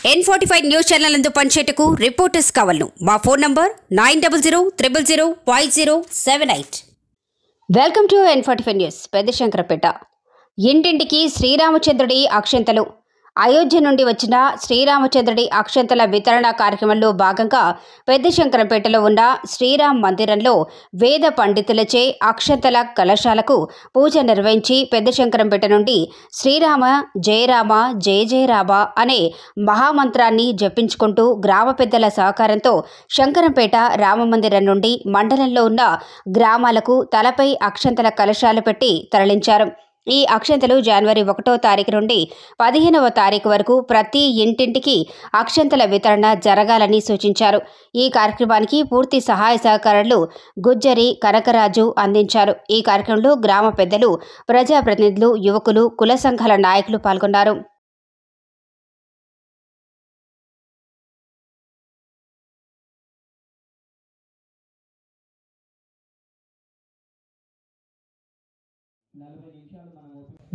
N45 news channel నందు పనిచేటకు reporters కావాలను మా phone number 9000005078. Welcome to N45 news. Peddashankarampet ఇంటింటికి శ్రీరామచంద్రుడి అక్షంతలు. అయోధ్య నుండి వచ్చిన శ్రీరామచంద్రుడి అక్షంతల వితరణ కార్యక్రమంలో భాగంగా పెద్దశంకరపేటలో ఉన్న శ్రీరామ్ మందిరంలో వేద పండితులచే అక్షంతల కలశాలకు పూజ నిర్వహించి పెద్దశంకరంపేట నుండి శ్రీరామ జయరామ జయ జయరామ అనే మహామంత్రాన్ని జపించుకుంటూ గ్రామ పెద్దల సహకారంతో శంకరంపేట రామమందిరం నుండి మండలంలో ఉన్న గ్రామాలకు తలపై అక్షంతల కలశాలు పెట్టి తరలించారు. ఈ అక్షంతలు జనవరి 1వ తారీఖు నుండి 15వ తారీఖు వరకు ప్రతి ఇంటింటికి అక్షంతల వితరణ జరగాలని సూచించారు. ఈ కార్యక్రమానికి పూర్తి సహాయ సహకారాలు గుజ్జరి కనకరాజు అందించారు. ఈ కార్యక్రమంలో గ్రామ పెద్దలు, ప్రజాప్రతినిధులు, యువకులు, కుల సంఘాల నాయకులు పాల్గొన్నారు.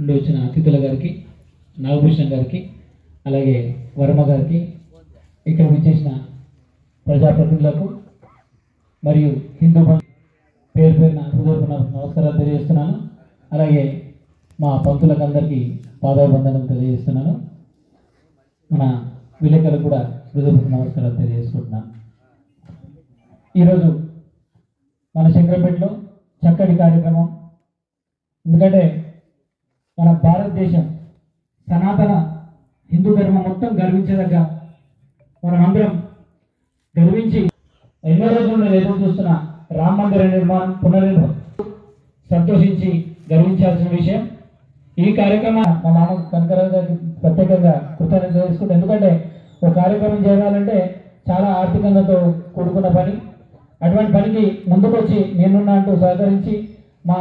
నుండి వచ్చిన అతిథుల గారికి, నాగభూషణ్ గారికి, అలాగే వర్మ గారికి, ఇక్కడ విచ్చేసిన ప్రజాప్రతినిధులకు మరియు హిందూ పేరు పేరున హృదయపూర్వక నమస్కారాలు తెలియజేస్తున్నాను. అలాగే మా పంతులకు అందరికీ పాదాభివందనం తెలియజేస్తున్నాను. మన విలేకరులకు కూడా హృదయపూర్వక నమస్కారాలు తెలియజేసుకుంటున్నాను. ఈరోజు మన శంకరంపేటలో చక్కటి కార్యక్రమం. ఎందుకంటే మన భారతదేశం సనాతన హిందూ ధర్మం మొత్తం గర్వించేదగ్గ మనమందరం గర్వించి ఎన్నో రోజులు ఎదురు చూస్తున్న రామ మందిర నిర్మాణం పునర్నిర్మాణం సంతోషించి గర్వించాల్సిన విషయం. ఈ కార్యక్రమం మా మామ కనకరాజు గారికి ప్రత్యేకంగా కృతజ్ఞత తెలుసుకుంటాం. ఎందుకంటే ఒక కార్యక్రమం చేయాలంటే చాలా ఆర్థికంగాతో కూడుకున్న పని. అటువంటి పనికి ముందుకొచ్చి నేనున్నా అంటూ సహకరించి మా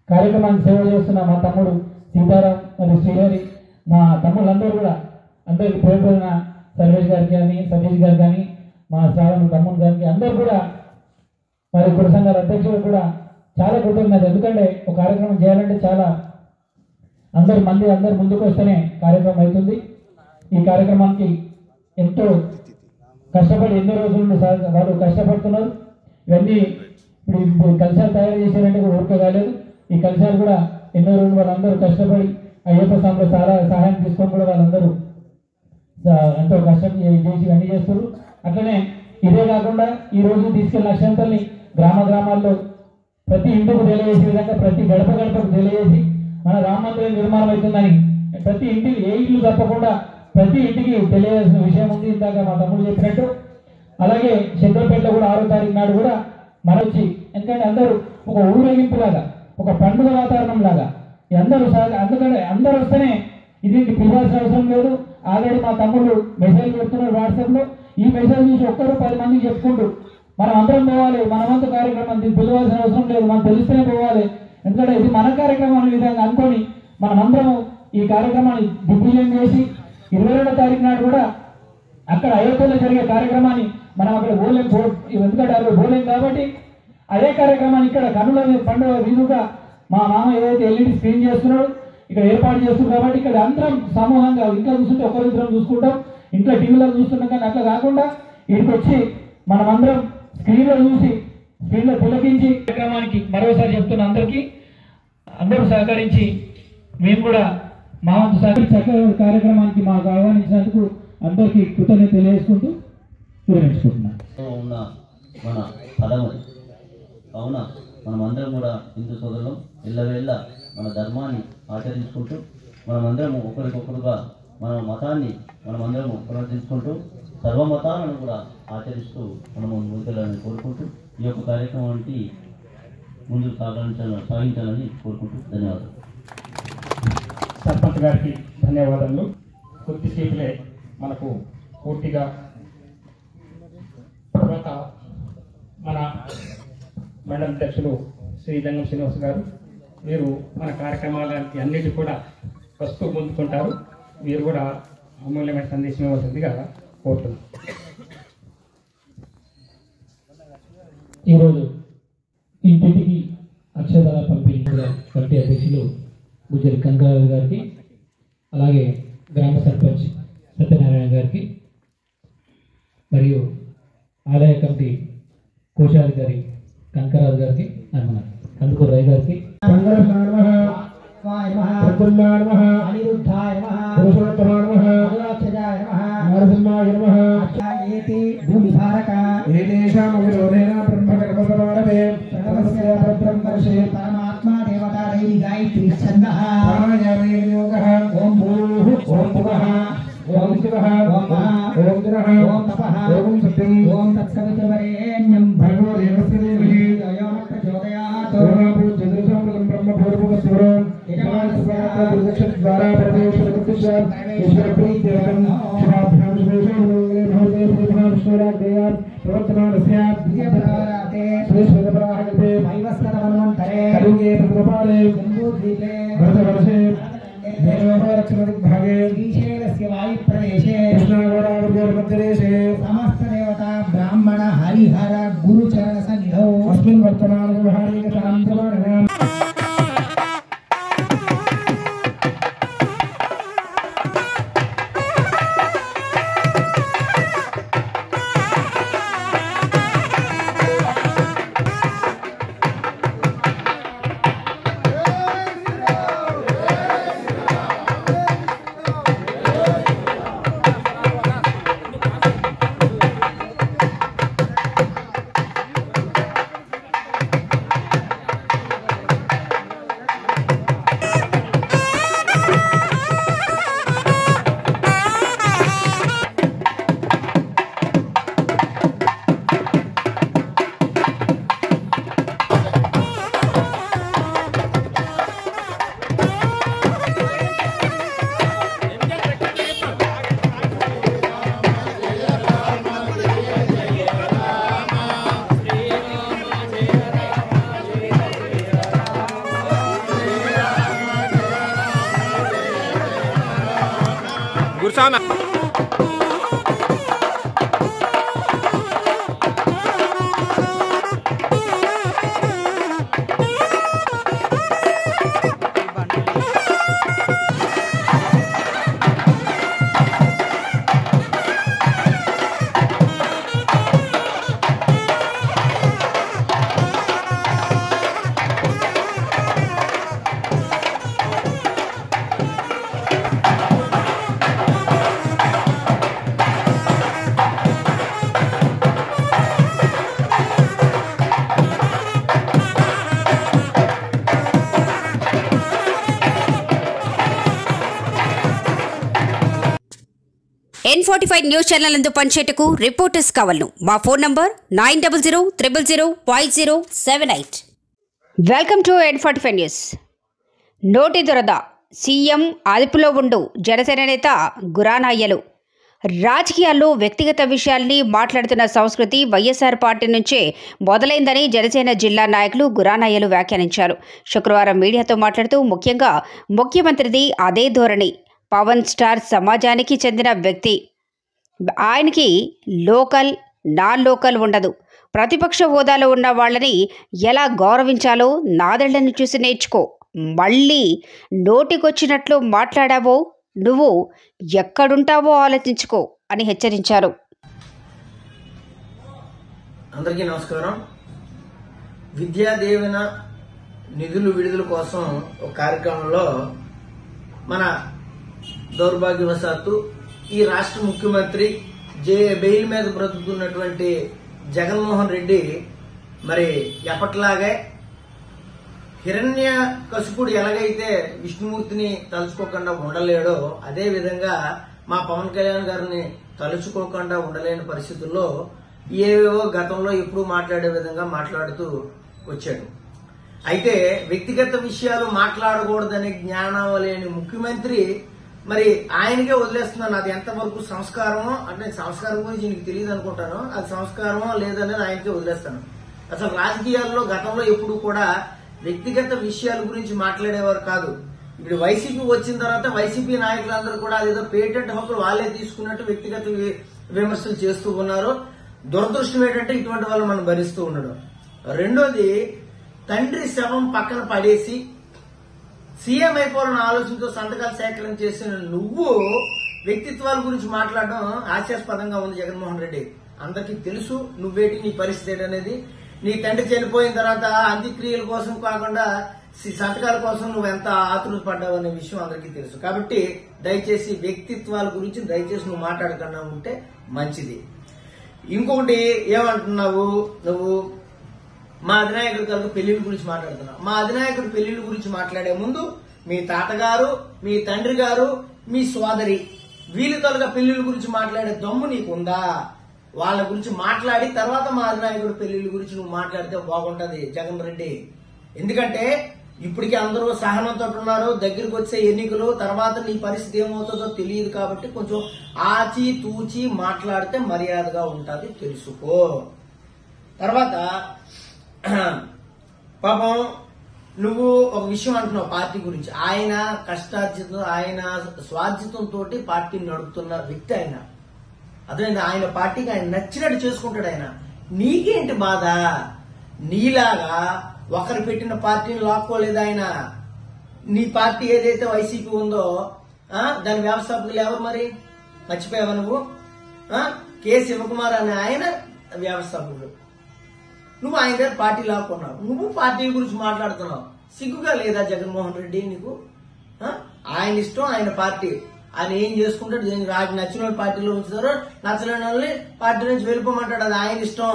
కార్యక్రమాన్ని సేవ చేస్తున్న మా తమ్ముడు సీతారాం మరియు శ్రీహరి, మా తమ్ముళ్ళందరూ కూడా అందరికీ పేరు సర్వేష్ గారికి కానీ, సతీష్ గారు కానీ, మా శ్రావణ్ తమ్ముడు గారికి అందరూ కూడా, మరి కుల సంఘాల అధ్యక్షులు కూడా చాలా కృతజ్ఞత. ఎందుకంటే ఒక కార్యక్రమం చేయాలంటే చాలా అందరు ముందుకు వస్తేనే కార్యక్రమం అవుతుంది. ఈ కార్యక్రమానికి ఎంతో కష్టపడి ఎన్నో రోజుల నుండి వాళ్ళు కష్టపడుతున్నారు. ఇవన్నీ ఇప్పుడు కలశాలు తయారు చేశారంటే కూడా ఓపిక కాలేదు. ఈ కలశాలు కూడా ఎన్నో రోజులు వాళ్ళందరూ కష్టపడి అయ్యప్ప స్వామి చాలా సహాయం తీసుకొని కూడా వాళ్ళందరూ ఎంతో కష్టం చేసి అన్నీ చేస్తారు. అట్లనే ఇదే కాకుండా ఈరోజు తీసుకెళ్ళిన అక్షంతల్ని గ్రామాల్లో ప్రతి ఇంటికి తెలియజేసే విధంగా, ప్రతి గడపకు తెలియజేసి మన రామ మందిరం నిర్మాణం అవుతుందని ప్రతి ఇంటికి ఏ ఇల్లు తప్పకుండా ప్రతి ఇంటికి తెలియజేసిన విషయం ఉంది. ఇందాక మా తమ్ముడు చెప్పినట్టు అలాగే శంకరంపేటలో కూడా 6వ తారీఖు నాడు కూడా మనొచ్చి, ఎందుకంటే అందరూ ఒక ఊరేగింపులాగా, ఒక పండుగ వాతావరణం లాగా అందుకని అందరూ వస్తేనే ఇది పిలవాల్సిన అవసరం లేదు. ఆల్రెడీ మా తమ్ముళ్ళు మెసేజ్ పెడుతున్నారు వాట్సాప్లో. ఈ మెసేజ్ చూసి ఒక్కరు 10 మందికి చెప్పుకుంటూ మనం అందరం పోవాలి. మన వంతు కార్యక్రమం పిలవాల్సిన అవసరం లేదు, మనం తెలిస్తేనే పోవాలి. ఎందుకంటే ఇది మన కార్యక్రమం అనే విధంగా అనుకొని మనమందరం ఈ కార్యక్రమాన్ని దిగ్విజయం చేసి 22వ తారీఖు నాడు కూడా అక్కడ అయోధ్యలో జరిగే కార్యక్రమాన్ని మనం అక్కడ పోలేం. ఎందుకంటే అక్కడ పోలేం కాబట్టి అదే కార్యక్రమాన్ని ఇక్కడ కన్నుల పండుగ వీలుగా మా మామ ఏదైతే ఎల్ఈడి స్క్రీన్ చేస్తున్నాడో ఇక్కడ ఏర్పాటు చేస్తున్నారు. కాబట్టి ఇక్కడ అందరం సమూహంగా ఇంట్లో చూస్తుంటే ఒకరిద్దరం చూసుకుంటాం, ఇంట్లో టీవీలో చూస్తున్నాం. కానీ అట్లా కాకుండా ఇక్కడికి వచ్చి మనమందరం స్క్రీన్లో చూసి స్క్రీన్లో తిలకించి కార్యక్రమానికి మరోసారి చెప్తున్న అందరూ సహకరించి మేము కూడా మా వంతు చక్కగా కార్యక్రమానికి మాకు ఆహ్వానించినందుకు అందరికీ కృతజ్ఞత తెలియజేసుకుంటూ వివరించుకుంటున్నాం. ఉన్న మన పదము కావున మనమందరం కూడా హిందూ సోదరులం ఎల్లవేళ్ళ మన ధర్మాన్ని ఆచరించుకుంటూ మనమందరము ఒకరికొకరుగా మన మతాన్ని మనమందరము పునరుద్ధరించుకుంటూ సర్వమతాలను కూడా ఆచరిస్తూ మనము ముందుకెళ్ళాలని కోరుకుంటూ ఈ యొక్క కార్యక్రమానికి ముందుకు సాగించాలని కోరుకుంటూ ధన్యవాదాలు. సర్పంచ్ గారికి ధన్యవాదాలు. కొద్దిసేపులే మనకు పూర్తిగా తర్వాత మన మండల అధ్యక్షులు శ్రీ లింగం శ్రీనివాస్ గారు వీరు మన కార్యక్రమాలకి అన్నిటి కూడా వస్తూ ముందుకుంటారు. వీరు కూడా అమూల్యమైన సందేశం ఇవ్వాల్సిందిగా కోరుతున్నాం. ఈరోజు ఇంటింటికి అక్షరాల పంపిణీ కమిటీ అధ్యక్షులు గుజ్జరి కనకరాజు గారికి, అలాగే గ్రామ సర్పంచ్ సత్యనారాయణ సత్యనారాయణ గారికి మరియు ఆలయ కమిటీ కోశాధికారి కనకరాజు గారికి మన కందుకూరు రై గారికి परमात्मा देवता देवी गायत्री छंदः ओम भूः ओम भुवः ओम शिवः ओम महः ओम जरः ओम तपः ओम सत्यम् ओम तत्सवितुर्वरेण्यं भर्गो देवस्य धीमहि धियो न प्रचोदयात् ओम पूज्यदृशं ब्रह्म भूर्भुवस्वरं यजमानस्य दुर्दक्षद्वारा परमेश्वरकृत्य ईश्वरप्रीत्यर्थं शुभाभ्यां शुभेषु भवते श्रीमहा विष्णुराज्ञया प्रवर्तमानस्य द्वितीयप्रकाराते श्रीश्वेतपराहकल्पे वैवस्वतमन्वन्तरे कलियुगे प्रतिपाले जम्बूद्वीपे भरतवर्षे देवोपरक्षणदिग्भागे श्रीशैलस्य वायुप्रदेशे कृष्णागोदावरीमध्यदेशे समस्तदेवता ब्राह्मण हरिहर गुरुचरणसन्निधौ अस्मिन् वर्तमानव्यवहारिकशान्तिमानः Gursama. N45 న్యూస్ ఛానల్ నందు పనిచేటకు రిపోర్టర్స్ కావాలను మా phone number 9000005078. Welcome to N45 news. నోటి దురద సీఎం అదుపులో ఉండు జనసేన నేత గురానాయ్యలు. రాజకీయాల్లో వ్యక్తిగత విషయాల్ని మాట్లాడుతున్న సంస్కృతి వైఎస్ఆర్ పార్టీ నుంచే మొదలైందని జనసేన జిల్లా నాయకులు గురానాయ్యలు వ్యాఖ్యానించారు. శుక్రవారం మీడియాతో మాట్లాడుతూ ముఖ్యంగా ముఖ్యమంత్రిది అదే ధోరణి. పవన్ స్టార్ సమాజానికి చెందిన వ్యక్తి. ఆయనకి లోకల్ నాన్ లోకల్ ఉండదు. ప్రతిపక్ష హోదాలో ఉన్న వాళ్ళని ఎలా గౌరవించాలో నాదెళ్లను చూసి నేర్చుకో. మళ్ళీ నోటికొచ్చినట్లు మాట్లాడావో నువ్వు ఎక్కడుంటావో ఆలోచించుకో అని హెచ్చరించారు. అందరికీ నమస్కారం. విద్యా దీవెన నిధులు విడుదల కోసం ఒక కార్యక్రమంలో మన దౌర్భాగ్యవశాత్తు ఈ రాష్ట్ర ముఖ్యమంత్రి బెయిల్ మీద బ్రతుకుతున్నటువంటి జగన్మోహన్ రెడ్డి మరి ఎప్పట్లాగే హిరణ్య కశిపుడు ఎలాగైతే విష్ణుమూర్తిని తలుచుకోకుండా ఉండలేడో అదే విధంగా మా పవన్ కళ్యాణ్ గారిని తలుచుకోకుండా ఉండలేని పరిస్థితుల్లో ఏవేవో గతంలో ఎప్పుడు మాట్లాడే విధంగా మాట్లాడుతూ వచ్చాడు. అయితే వ్యక్తిగత విషయాలు మాట్లాడకూడదనే జ్ఞానం లేని ముఖ్యమంత్రి మరి ఆయనకే వదిలేస్తున్నాను. అది ఎంతవరకు సంస్కారమో అంటే సంస్కారం గురించి నీకు తెలియదు అనుకుంటాను. అది సంస్కారమో లేదనేది ఆయనకే వదిలేస్తాను. అసలు రాజకీయాల్లో గతంలో ఎప్పుడు కూడా వ్యక్తిగత విషయాల గురించి మాట్లాడేవారు కాదు. ఇప్పుడు వైసీపీ వచ్చిన తర్వాత వైసీపీ నాయకులందరూ కూడా అదేదో పేటెంట్ హక్కులు వాళ్ళే తీసుకున్నట్టు వ్యక్తిగత విమర్శలు చేస్తూ ఉన్నారు. దురదృష్టం ఏంటంటే ఇటువంటి వాళ్ళు మనం భరిస్తూ ఉండడం. రెండోది, తండ్రి శవం పక్కన పడేసి సీఎం అయిపోవాలన్న ఆలోచనతో సంతకాలు సేకరణ చేసిన నువ్వు వ్యక్తిత్వాల గురించి మాట్లాడడం హాస్యాస్పదంగా ఉంది జగన్మోహన్ రెడ్డి. అందరికీ తెలుసు నువ్వేటి, నీ పరిస్థితి ఏంటనేది. నీ తండ్రి చనిపోయిన తర్వాత అంత్యక్రియల కోసం కాకుండా సంతకాల కోసం నువ్వు ఎంత ఆతురత పడ్డావు అనే విషయం అందరికీ తెలుసు. కాబట్టి దయచేసి వ్యక్తిత్వాల గురించి దయచేసి నువ్వు మాట్లాడకుండా ఉంటే మంచిది. ఇంకొకటి ఏమంటున్నావు నువ్వు, మా అధినాయకుడి కనుక పెళ్లిళ్ళ గురించి మాట్లాడుతున్నావు. మా అధినాయకుడి పెళ్లిళ్ళ గురించి మాట్లాడే ముందు మీ తాతగారు, మీ తండ్రి గారు, మీ సోదరి వీళ్ళ కనుక పెళ్లిళ్ళ గురించి మాట్లాడే దమ్ము నీకుందా? వాళ్ళ గురించి మాట్లాడి తర్వాత మా అధినాయకుడి పెళ్లిళ్ళ గురించి నువ్వు మాట్లాడితే బాగుంటది జగన్ రెడ్డి. ఎందుకంటే ఇప్పటికీ అందరూ సహనంతో ఉన్నారు. దగ్గరికి వచ్చే ఎన్నికలు తర్వాత నీ పరిస్థితి ఏమవుతుందో తెలియదు. కాబట్టి కొంచెం ఆచి తూచి మాట్లాడితే మర్యాదగా ఉంటుంది, తెలుసుకో. తర్వాత పాపం నువ్వు ఒక విషయం అంటున్నావు పార్టీ గురించి. ఆయన కష్టార్జితం, ఆయన స్వార్జితంతో పార్టీని నడుపుతున్న వ్యక్తి ఆయన. అదేంటి, ఆయన పార్టీకి ఆయన నచ్చినట్టు చేసుకుంటాడు ఆయన. నీకేంటి బాధ? నీలాగా ఒకరు పెట్టిన పార్టీని లాక్కోలేదు ఆయన. నీ పార్టీ ఏదైతే వైసీపీ ఉందో దాని వ్యవస్థాపకులు ఎవరు మరి? మర్చిపోయావా నువ్వు? కె శివకుమార్ అనే ఆయన వ్యవస్థాపకుడు. నువ్వు ఆయన దగ్గర పార్టీ లాక్కున్నావు. నువ్వు పార్టీ గురించి మాట్లాడుతున్నావు. సిగ్గుగా లేదా జగన్మోహన్ రెడ్డి నీకు? ఆయన ఇష్టం, ఆయన పార్టీ. ఆయన ఏం చేసుకుంటాడు, రాజు నచ్చిన వాళ్ళు పార్టీలో ఉంచుతారు, నచ్చలేని వాళ్ళని పార్టీ నుంచి వెళ్ళిపోమంటాడు. అది ఆయన ఇష్టం.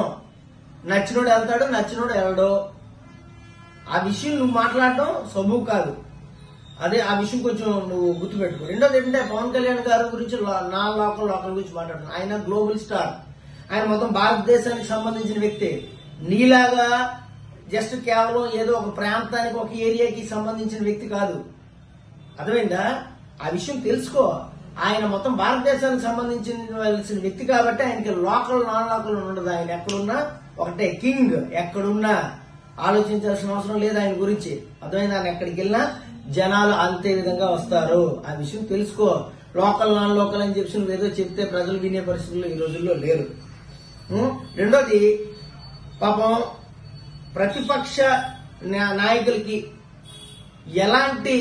నచ్చినోడు వెళ్తాడు, నచ్చినోడు వెళ్ళడు. ఆ విషయం నువ్వు మాట్లాడడం సబు కాదు. అదే ఆ విషయం కొంచెం నువ్వు గుర్తుపెట్టుకో. రెండోది ఏంటంటే పవన్ కళ్యాణ్ గారి గురించి నా లోకల్ గురించి మాట్లాడుతున్నాను. ఆయన గ్లోబల్ స్టార్. ఆయన మొత్తం భారతదేశానికి సంబంధించిన వ్యక్తి. నీలాగా జస్ట్ కేవలం ఏదో ఒక ప్రాంతానికి, ఒక ఏరియాకి సంబంధించిన వ్యక్తి కాదు. అర్థమైందా? ఆ విషయం తెలుసుకో. ఆయన మొత్తం భారతదేశానికి సంబంధించిన వ్యక్తి కాబట్టి ఆయనకి లోకల్ నాన్ లోకల్ ఉండదు. ఆయన ఎక్కడున్నా ఒకటే కింగ్. ఎక్కడున్నా ఆలోచించాల్సిన అవసరం లేదు ఆయన గురించి. అర్థమైంది? ఆయన ఎక్కడికి వెళ్ళినా జనాలు అంతే విధంగా వస్తారు. ఆ విషయం తెలుసుకో. లోకల్ నాన్ లోకల్ అని చెప్పి నువ్వు ఏదో చెప్తే ప్రజలు వినే పరిస్థితుల్లో ఈ రోజుల్లో లేరు. రెండోది పాపం ప్రతిపక్ష నాయకులకి ఎలాంటి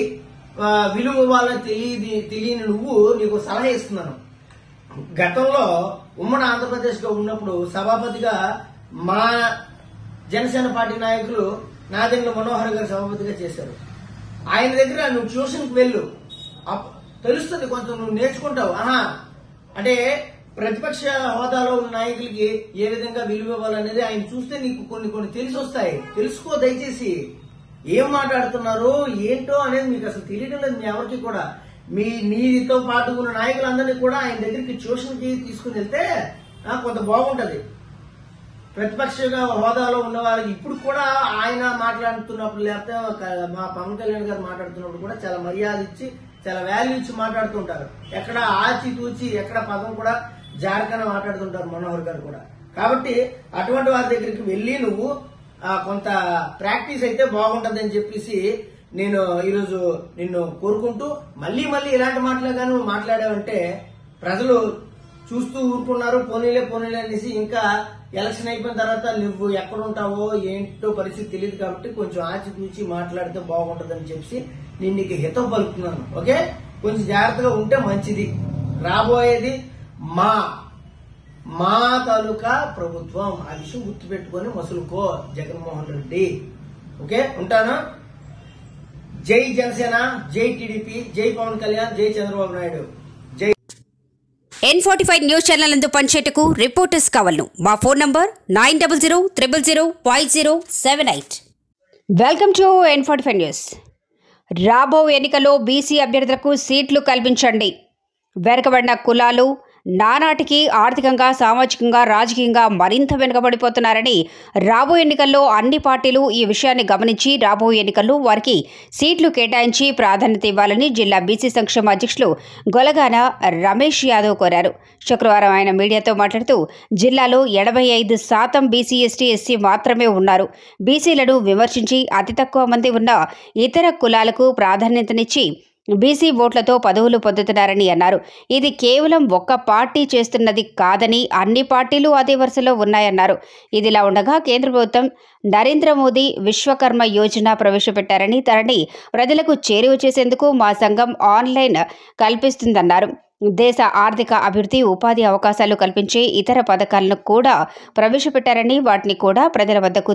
విలువ ఇవ్వాలో తెలియని నువ్వు, నీకు సలహా ఇస్తున్నాను. గతంలో ఉమ్మడి ఆంధ్రప్రదేశ్ లో ఉన్నప్పుడు సభాపతిగా మా జనసేన పార్టీ నాయకులు నాదెండ్ల మనోహర్ గారు సభాపతిగా చేశారు. ఆయన దగ్గర నువ్వు ట్యూషన్కి వెళ్ళు, తెలుస్తుంది, కొంచెం నువ్వు నేర్చుకుంటావు. అంటే ప్రతిపక్ష హోదాలో ఉన్న నాయకులకి ఏ విధంగా విలువ ఇవ్వాలనేది ఆయన చూస్తే నీకు కొన్ని తెలిసి వస్తాయి. తెలుసుకో దయచేసి. ఏం మాట్లాడుతున్నారు ఏంటో అనేది మీకు అసలు తెలియడం లేదు మీ ఎవరికి కూడా. నీతో పాటు ఉన్న నాయకులందరినీ కూడా ఆయన దగ్గరికి ట్యూషన్కి తీసుకుని వెళ్తే కొంత బాగుంటది. ప్రతిపక్ష హోదాలో ఉన్న వాళ్ళకి ఇప్పుడు కూడా ఆయన మాట్లాడుతున్నప్పుడు, లేకపోతే మా పవన్ కళ్యాణ్ గారు మాట్లాడుతున్నప్పుడు కూడా చాలా మర్యాద ఇచ్చి, చాలా వాల్యూ ఇచ్చి మాట్లాడుతుంటారు. ఎక్కడ ఆచి తూచి ఎక్కడ పదం కూడా జారకన్నా మాట్లాడుతుంటారు మనోహర్ గారు కూడా. కాబట్టి అటువంటి వారి దగ్గరికి వెళ్లి నువ్వు కొంత ప్రాక్టీస్ అయితే బాగుంటదని చెప్పేసి నేను ఈరోజు నిన్ను కోరుకుంటూ, మళ్ళీ ఇలాంటి మాటలు కానీ నువ్వు మాట్లాడావంటే ప్రజలు చూస్తూ ఊరుకున్నారు. పోనీలే అనేసి ఇంకా ఎలక్షన్ అయిపోయిన తర్వాత నువ్వు ఎక్కడుంటావో ఏంటో పరిస్థితి తెలియదు. కాబట్టి కొంచెం ఆచితూచి మాట్లాడితే బాగుంటదని చెప్పి నేను నీకు హితం పలుకుతున్నాను. ఓకే, కొంచెం జాగ్రత్తగా ఉంటే మంచిది. రాబోయేది మా తాలూకా ప్రభుత్వం. ఆ విషయం గుర్తుపెట్టుకొని మసులుకో జగన్మోహన్ రెడ్డి. ఓకే, ఉంటాను. జై జనసేన, జై టీడీపీ, జై పవన్ కళ్యాణ్, జై Chandrababu Naidu. N45 news channel నందు పనిచేయటకు రిపోర్టర్స్ కావాలను. మా phone number 9000005078. Welcome to N45 news. రాబో ఎన్నికల్లో బీసీ అభ్యర్థులకు సీట్లు కల్పించండి. వెనుకబడిన కులాలు నానాటికి ఆర్థికంగా, సామాజికంగా, రాజకీయంగా మరింత వెనుకబడిపోతున్నారని రాబో ఎన్నికల్లో అన్ని పార్టీలు ఈ విషయాన్ని గమనించి రాబో ఎన్నికల్లో వారికి సీట్లు కేటాయించి ప్రాధాన్యత ఇవ్వాలని జిల్లా బీసీ సంక్షేమ అధ్యక్షులు గొలగాన రమేష్ యాదవ్ కోరారు. శుక్రవారం ఆయన మీడియాతో మాట్లాడుతూ జిల్లాలో 85% బీసీ, ఎస్టీ, ఎస్సీ మాత్రమే ఉన్నారు. బీసీలను విమర్శించి అతి తక్కువ మంది ఉన్న ఇతర కులాలకు ప్రాధాన్యతనిచ్చి బీసీ ఓట్లతో పదవులు పొందుతున్నారని అన్నారు. ఇది కేవలం ఒక్క పార్టీ చేస్తున్నది కాదని అన్ని పార్టీలు అదే వరుసలో ఉన్నాయన్నారు. ఇదిలా ఉండగా కేంద్ర ప్రభుత్వం నరేంద్ర మోదీ విశ్వకర్మ యోజన ప్రవేశపెట్టారని, దానిని ప్రజలకు చేరువ చేసేందుకు మా సంఘం ఆన్లైన్ కల్పిస్తుందన్నారు. దేశ ఆర్థిక అభివృద్ధి, ఉపాధి అవకాశాలు కల్పించే ఇతర పథకాలను కూడా ప్రవేశపెట్టారని, వాటిని కూడా ప్రజల వద్దకు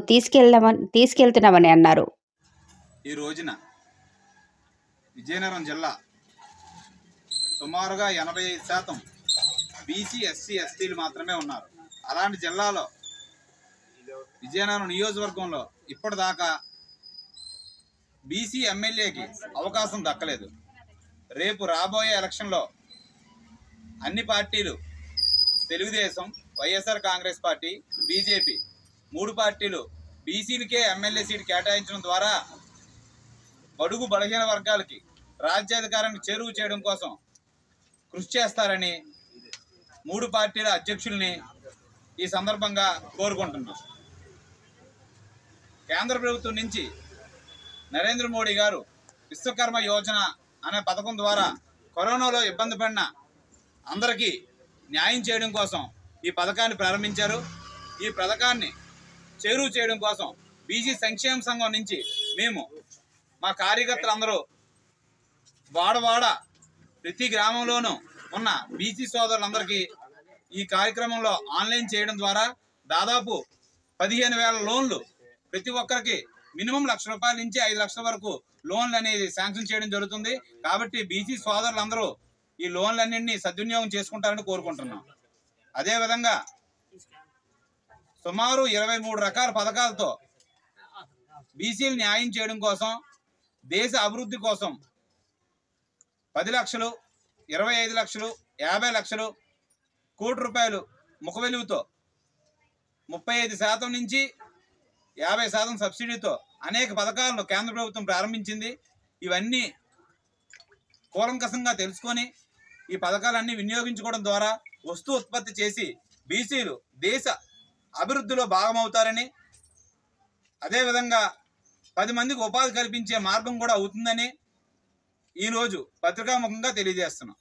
తీసుకెళ్తున్నామని అన్నారు. ఈ రోజున విజయనగరం జిల్లా సుమారుగా 85% బీసీ, ఎస్సీ, ఎస్టీలు మాత్రమే ఉన్నారు. అలాంటి జిల్లాలో విజయనగరం నియోజకవర్గంలో ఇప్పటిదాకా బీసీ ఎమ్మెల్యేకి అవకాశం దక్కలేదు. రేపు రాబోయే ఎలక్షన్లో అన్ని పార్టీలు, తెలుగుదేశం, వైఎస్ఆర్ కాంగ్రెస్ పార్టీ, బీజేపీ 3 పార్టీలు బీసీలకే ఎమ్మెల్యే సీటు కేటాయించడం ద్వారా బడుగు బలహీన వర్గాలకి రాజ్యాధికారాన్ని చేరువ చేయడం కోసం కృషి చేస్తారని 3 పార్టీల అధ్యక్షుల్ని ఈ సందర్భంగా కోరుకుంటున్నాం. కేంద్ర ప్రభుత్వం నుంచి నరేంద్ర మోడీ గారు విశ్వకర్మ యోజన అనే పథకం ద్వారా కరోనాలో ఇబ్బంది పడిన అందరికీ న్యాయం చేయడం కోసం ఈ పథకాన్ని ప్రారంభించారు. ఈ పథకాన్ని చేరువ చేయడం కోసం బీసీ సంక్షేమ సంఘం నుంచి మేము మా కార్యకర్తలందరూ వాడవాడ ప్రతి గ్రామంలోనూ ఉన్న బీసీ సోదరులందరికీ ఈ కార్యక్రమంలో ఆన్లైన్ చేయడం ద్వారా దాదాపు 15,000 లోన్లు ప్రతి ఒక్కరికి మినిమం ₹1,00,000 నుంచి 5 లక్షల వరకు లోన్లు అనేది శాంక్షన్ చేయడం జరుగుతుంది. కాబట్టి బీసీ సోదరులందరూ ఈ లోన్లన్నింటినీ సద్వినియోగం చేసుకుంటారని కోరుకుంటున్నాం. అదేవిధంగా సుమారు 23 రకాల పథకాలతో బీసీలు న్యాయం చేయడం కోసం, దేశ అభివృద్ధి కోసం 10 లక్షలు, 25 లక్షలు, 50 లక్షలు, ₹1,00,00,000 ముఖ వెలుగుతో 35% నుంచి 50% సబ్సిడీతో అనేక పథకాలను కేంద్ర ప్రభుత్వం ప్రారంభించింది. ఇవన్నీ కూలంకషంగా తెలుసుకొని ఈ పథకాలన్నీ వినియోగించుకోవడం ద్వారా వస్తు ఉత్పత్తి చేసి బీసీలు దేశ అభివృద్ధిలో భాగమవుతారని, అదేవిధంగా 10 మందికి ఉపాధి కల్పించే మార్గం కూడా అవుతుందని ఈరోజు పత్రికాముఖంగా తెలియజేస్తున్నాం.